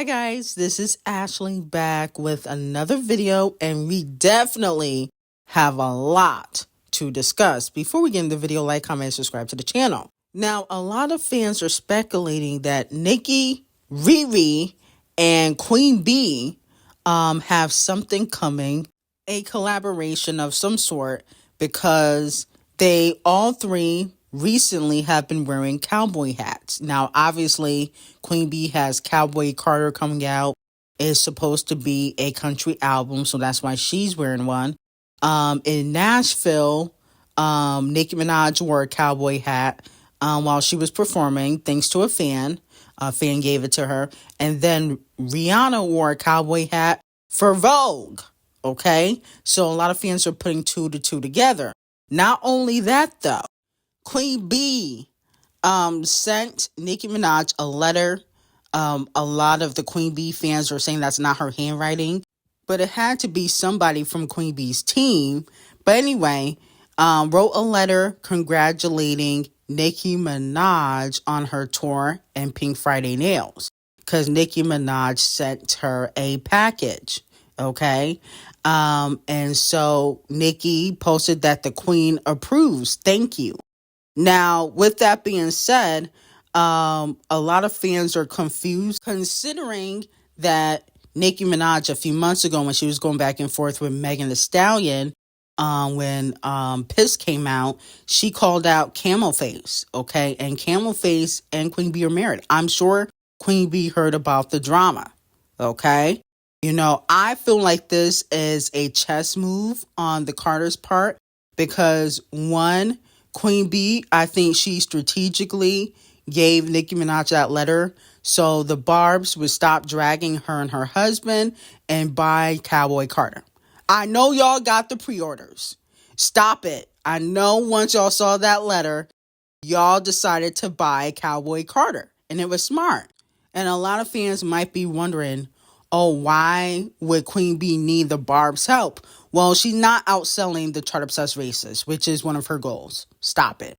Hi guys, this is Ashley back with another video, and we definitely have a lot to discuss. Before we get into the video, like, comment, and subscribe to the channel. Now, a lot of fans are speculating that Nicki, Riri, and Queen B have something coming, a collaboration of some sort, because they all three recently have been wearing cowboy hats. Now, obviously, Queen B has Cowboy Carter coming out. It's supposed to be a country album, so that's why she's wearing one. In Nashville, Nicki Minaj wore a cowboy hat while she was performing, thanks to a fan. A fan gave it to her. And then Rihanna wore a cowboy hat for Vogue. Okay? So a lot of fans are putting two to two together. Not only that, though, Queen B sent Nicki Minaj a letter. A lot of the Queen B fans are saying that's not her handwriting, but it had to be somebody from Queen B's team. But anyway, wrote a letter congratulating Nicki Minaj on her tour and Pink Friday Nails, because Nicki Minaj sent her a package. Okay. And so Nicki posted that the Queen approves. Thank you. Now, with that being said, a lot of fans are confused, considering that Nicki Minaj a few months ago, when she was going back and forth with Megan Thee Stallion, when Piss came out, she called out Camel Face, okay? And Camel Face and Queen B are married. I'm sure Queen B heard about the drama, okay? You know, I feel like this is a chess move on the Carter's part, because one, Queen B, I think she strategically gave Nicki Minaj that letter so the Barbs would stop dragging her and her husband and buy Cowboy Carter. I know y'all got the pre-orders. Stop it. I know once y'all saw that letter, y'all decided to buy Cowboy Carter, and it was smart. And a lot of fans might be wondering, oh, why would Queen B need the Barb's help? Well, she's not outselling the chart-obsessed racists, which is one of her goals. Stop it.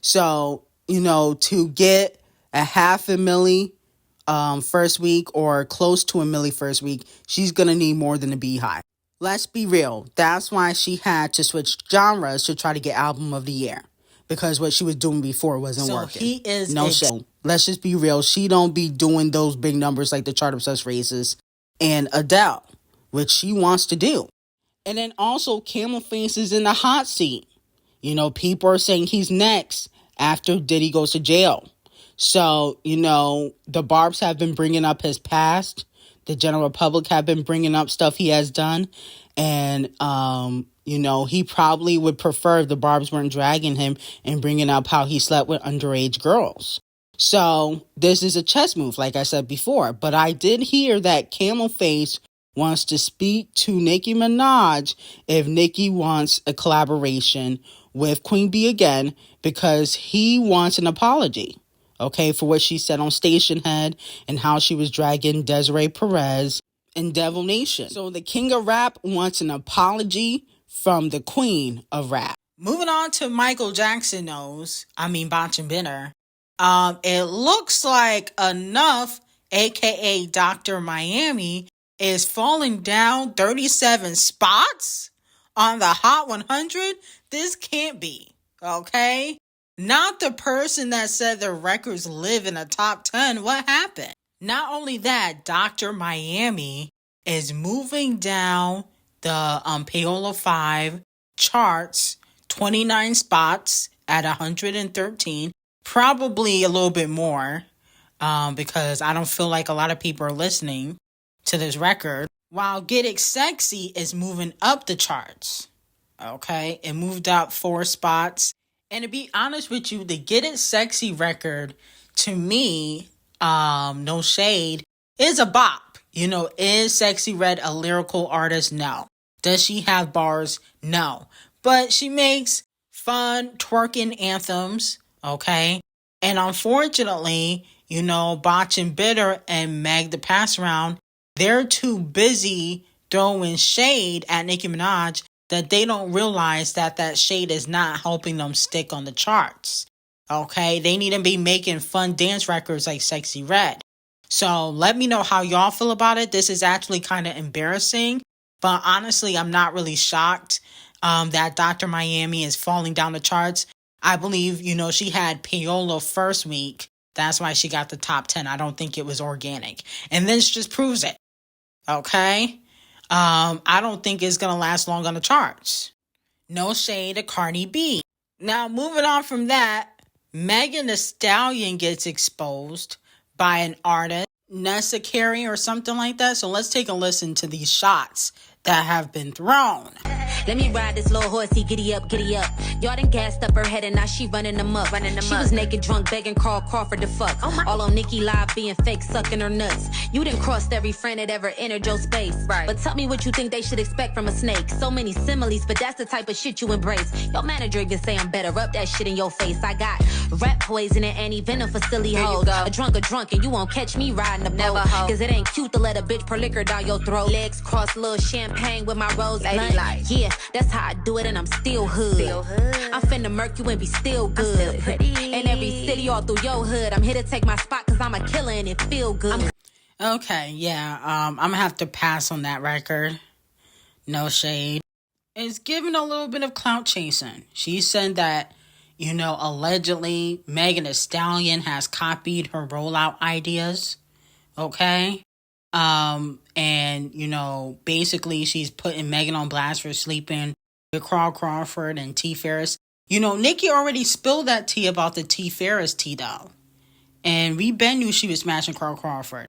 So, you know, to get a $500,000 first week, or close to $1 million first week, she's going to need more than a Beehive. Let's be real. That's why she had to switch genres to try to get album of the year, because what she was doing before wasn't working. He is no shit. Let's just be real. She don't be doing those big numbers like the chart-obsessed racists and Adele, which she wants to do. And then also, Camel Face is in the hot seat. You know, people are saying he's next after Diddy goes to jail. So, you know, the Barbs have been bringing up his past. The general public have been bringing up stuff he has done. And, you know, he probably would prefer if the Barbs weren't dragging him and bringing up how he slept with underage girls. So this is a chess move, like I said before. But I did hear that Camel Face wants to speak to Nicki Minaj if Nicki wants a collaboration with Queen B again, because he wants an apology, okay, for what she said on Station Head and how she was dragging Desiree Perez and Devil Nation. So the king of rap wants an apology from the queen of rap. Moving on to Michael Jackson Botchin' Binner. It looks like Enough, aka Dr. Miami, is falling down 37 spots on the Hot 100. This can't be, okay? Not the person that said the records live in the top 10. What happened? Not only that, Dr. Miami is moving down the PÄÄ0ŁA 5 charts 29 spots at 113. Probably a little bit more, because I don't feel like a lot of people are listening to this record. While Get It Sexy is moving up the charts. Okay, it moved up 4 spots. And to be honest with you, the Get It Sexy record, to me, no shade, is a bop. You know, is Sexy Red a lyrical artist? No. Does she have bars? No. But she makes fun twerking anthems, okay? And unfortunately, you know, Botchin' Bitter and Meg the Pass Around, they're too busy throwing shade at Nicki Minaj that they don't realize that shade is not helping them stick on the charts. Okay? They need to be making fun dance records like Sexy Red. So let me know how y'all feel about it. This is actually kind of embarrassing, but honestly, I'm not really shocked that Dr. Miami is falling down the charts. I believe, she had PÄÄ0ŁA first week. That's why she got the top 10. I don't think it was organic. And this just proves it. Okay? I don't think it's going to last long on the charts. No shade to Cardi B. Now, moving on from that, Megan Thee Stallion gets exposed by an artist, Nessa Carey or something like that. So let's take a listen to these shots that have been thrown. Let me ride this little horsey, giddy up, giddy up. Y'all done gassed up her head and now she running them up. She was naked, drunk, begging Carl Crawford to fuck. All on Nicki live being fake, sucking her nuts. You done crossed every friend that ever entered your space. Right. But tell me what you think they should expect from a snake. So many similes, but that's the type of shit you embrace. Your manager even say I'm better, up that shit in your face. I got rat poison and anti-venom for silly hoes. A drunk, and you won't catch me riding the boat. Cause it ain't cute to let a bitch pour liquor down your throat. Legs crossed, little champagne with my rose blunt. Yeah, that's how I do it and I'm still hood. I'm finna murk you and be still good. In every city all through your hood, I'm here to take my spot cause I'm a killer and it feel good. Okay, yeah, I'm gonna have to pass on that record. No shade. It's giving a little bit of clout chasing. She said that, allegedly Megan Thee Stallion has copied her rollout ideas. Okay? And, basically she's putting Megan on blast for sleeping with Carl Crawford and T. Ferris. Nicki already spilled that tea about the T. Ferris tea, though. And we been knew she was smashing Carl Crawford.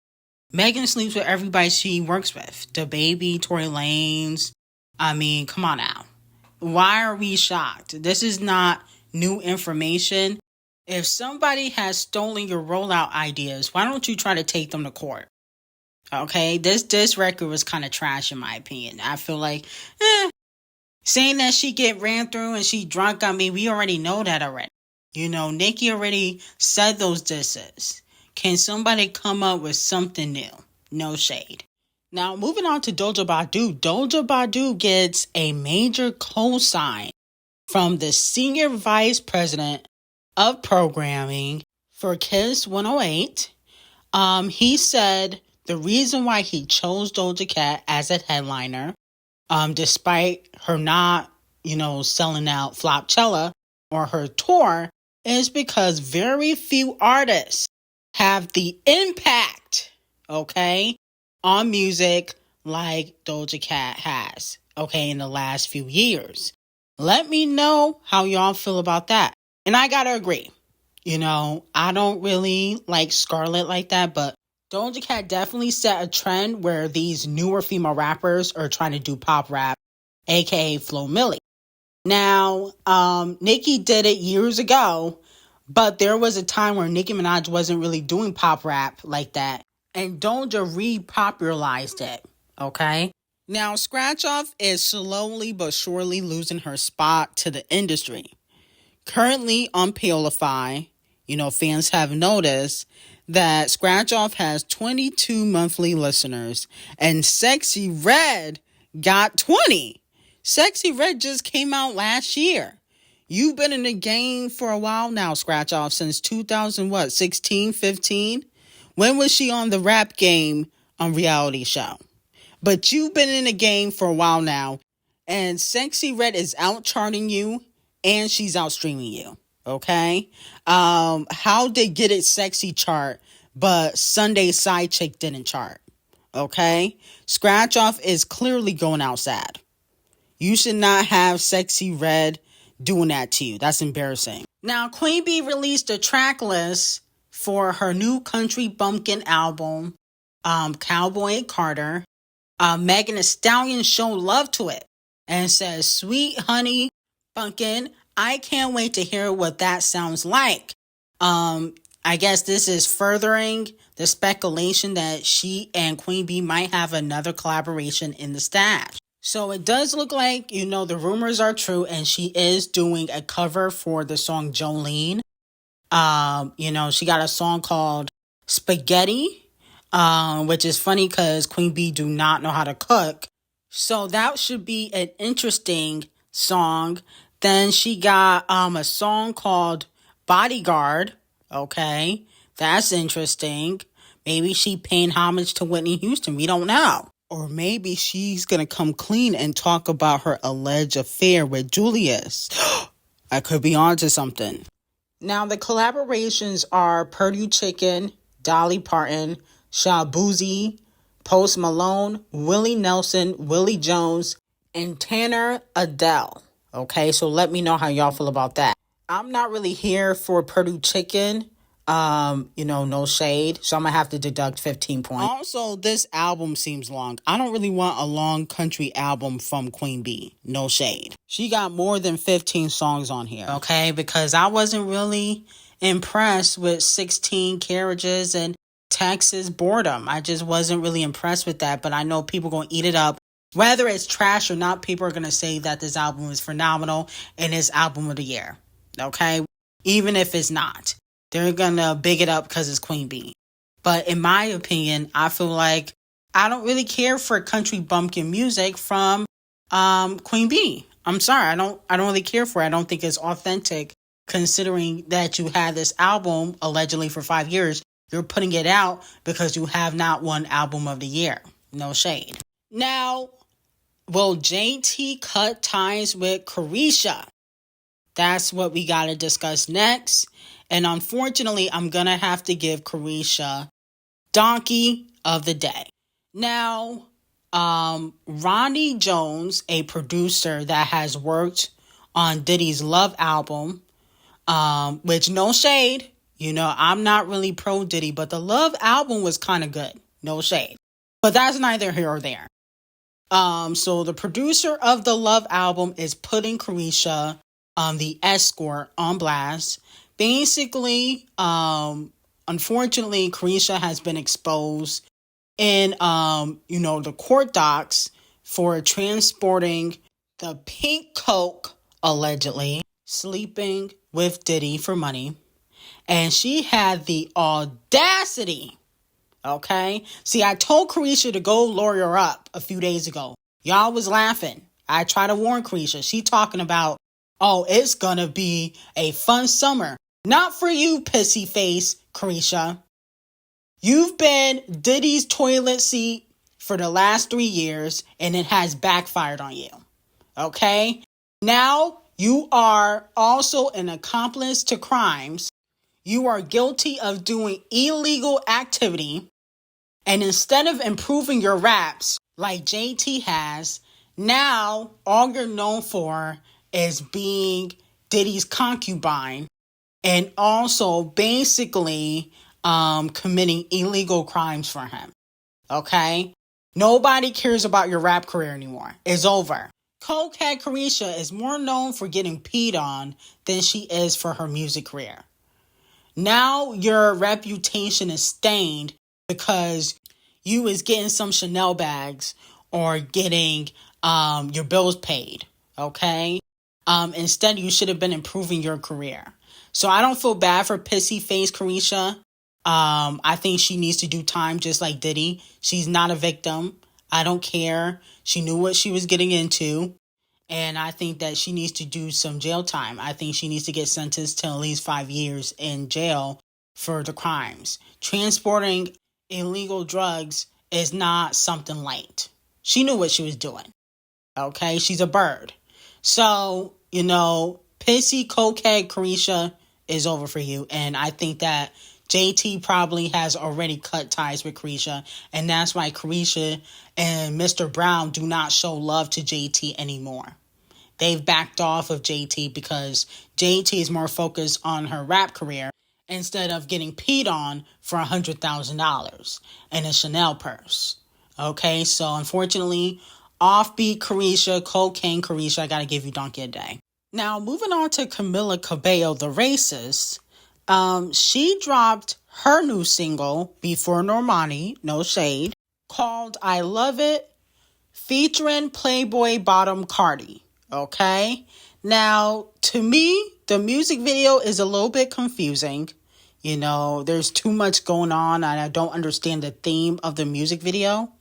Megan sleeps with everybody she works with. The Baby, Tory Lanez. I mean, come on now. Why are we shocked? This is not new information. If somebody has stolen your rollout ideas, why don't you try to take them to court? Okay, this record was kind of trash in my opinion. I feel like, saying that she get ran through and she drunk, I mean, we already know that already. Nicki already said those disses. Can somebody come up with something new? No shade. Now, moving on to Doja Badu. Doja Badu gets a major cosign from the Senior Vice President of Programming for Kiss 108. He said the reason why he chose Doja Cat as a headliner, despite her not, selling out Flopchella or her tour, is because very few artists have the impact, okay, on music like Doja Cat has, okay, in the last few years. Let me know how y'all feel about that. And I gotta agree. I don't really like Scarlett like that, but Doja Cat definitely set a trend where these newer female rappers are trying to do pop rap, aka Flo Milli. Now, Nicki did it years ago, but there was a time where Nicki Minaj wasn't really doing pop rap like that, and Doja repopularized it, okay? Now, Scratch Off is slowly but surely losing her spot to the industry. Currently on PÄÄ0ŁA, fans have noticed that Scratch Off has 22 monthly listeners, and Sexy Red got 20. Sexy Red just came out last year. You've been in the game for a while now, Scratch Off, since 2016, 15? When was she on the Rap Game on reality show? But you've been in the game for a while now, and Sexy Red is out charting you, and she's out streaming you, okay? How did Get It Sexy chart, but Sunday Side Chick didn't chart, okay? Scratch Off is clearly going out sad. You should not have Sexy Red doing that to you. That's embarrassing. Now, Queen Bee released a track list for her new country bumpkin album, Cowboy and Carter. Megan Thee Stallion showed love to it and says, "Sweet honey bumpkin, I can't wait to hear what that sounds like." I guess this is furthering the speculation that she and Queen Bee might have another collaboration in the stash. So it does look like, the rumors are true, and she is doing a cover for the song Jolene. She got a song called Spaghetti, which is funny because Queen Bee do not know how to cook. So that should be an interesting song. Then she got a song called Bodyguard. Okay, that's interesting. Maybe she paying homage to Whitney Houston. We don't know. Or maybe she's going to come clean and talk about her alleged affair with Julius. I could be onto something. Now, the collaborations are Purdue Chicken, Dolly Parton, Shabuzi, Post Malone, Willie Nelson, Willie Jones, and Tanner Adele. Okay, so let me know how y'all feel about that. I'm not really here for Purdue Chicken. No shade. So I'm going to have to deduct 15 points. Also, this album seems long. I don't really want a long country album from Queen Bee. No shade. She got more than 15 songs on here. Okay, because I wasn't really impressed with 16 Carriages and Texas Boredom. I just wasn't really impressed with that. But I know people going to eat it up. Whether it's trash or not, people are going to say that this album is phenomenal and it's album of the year. Okay? Even if it's not. They're going to big it up because it's Queen Bee. But in my opinion, I feel like I don't really care for country bumpkin music from Queen Bee. I'm sorry. I don't really care for it. I don't think it's authentic considering that you had this album allegedly for 5 years. You're putting it out because you have not won album of the year. No shade. Now, will JT cut ties with Carisha? That's what we got to discuss next. And unfortunately, I'm going to have to give Carisha Donkey of the Day. Now, Ronnie Jones, a producer that has worked on Diddy's Love album, which no shade, I'm not really pro Diddy, but the Love album was kind of good. No shade. But that's neither here or there. So the producer of the Love album is putting Carisha, the escort, on blast. Basically, unfortunately, Carisha has been exposed in, the court docs for transporting the pink coke, allegedly, sleeping with Diddy for money. And she had the audacity, okay? See, I told Carisha to go lawyer up a few days ago. Y'all was laughing. I tried to warn Carisha. She talking about, it's gonna be a fun summer. Not for you, pissy face, Carisha. You've been Diddy's toilet seat for the last 3 years, and it has backfired on you. Okay? Now, you are also an accomplice to crimes. You are guilty of doing illegal activity. And instead of improving your raps like JT has, now all you're known for is being Diddy's concubine. And also basically committing illegal crimes for him. Okay? Nobody cares about your rap career anymore. It's over. Cokehead Carisha is more known for getting peed on than she is for her music career. Now your reputation is stained because you is getting some Chanel bags or getting your bills paid. Okay? Instead, you should have been improving your career. So I don't feel bad for pissy face Carisha. I think she needs to do time just like Diddy. She's not a victim. I don't care. She knew what she was getting into. And I think that she needs to do some jail time. I think she needs to get sentenced to at least 5 years in jail for the crimes. Transporting illegal drugs is not something light. She knew what she was doing. Okay? She's a bird. So, pissy cokehead Carisha is over for you. And I think that JT probably has already cut ties with Carisha. And that's why Carisha and Mr. Brown do not show love to JT anymore. They've backed off of JT because JT is more focused on her rap career instead of getting peed on for $100,000 in a Chanel purse. Okay, so unfortunately, offbeat Carisha, cocaine Carisha, I gotta give you donkey a day. Now, moving on to Camila Cabello, the racist. She dropped her new single, Before Normani, no shade, called I Love It, featuring Playboy Bottom Cardi. Okay? Now, to me, the music video is a little bit confusing. There's too much going on, and I don't understand the theme of the music video.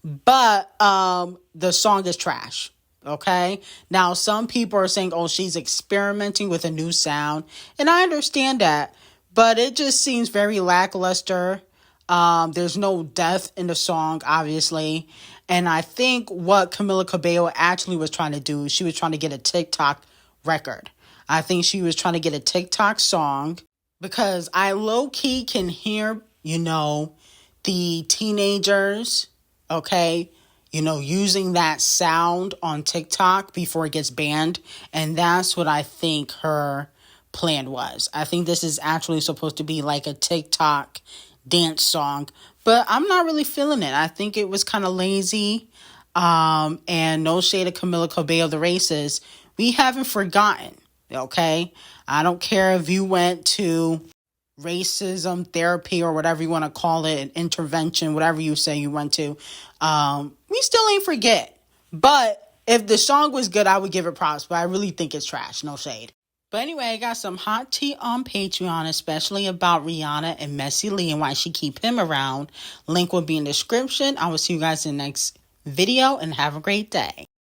But the song is trash. Okay? Now, some people are saying, she's experimenting with a new sound. And I understand that. But it just seems very lackluster. There's no death in the song, obviously. And I think what Camila Cabello actually was trying to do, she was trying to get a TikTok record. I think she was trying to get a TikTok song because I low-key can hear, the teenagers, okay, using that sound on TikTok before it gets banned. And that's what I think her plan was. I think this is actually supposed to be like a TikTok dance song, but I'm not really feeling it. I think it was kind of lazy. And no shade of Camila Cabello, the racist. We haven't forgotten, okay? I don't care if you went to racism therapy or whatever you want to call it, an intervention, whatever you say you went to. We still ain't forget. But if the song was good, I would give it props, but I really think it's trash. No shade. But anyway, I got some hot tea on Patreon, especially about Rihanna and Messy Lee and why she keep him around. Link will be in the description. I will see you guys in the next video and have a great day.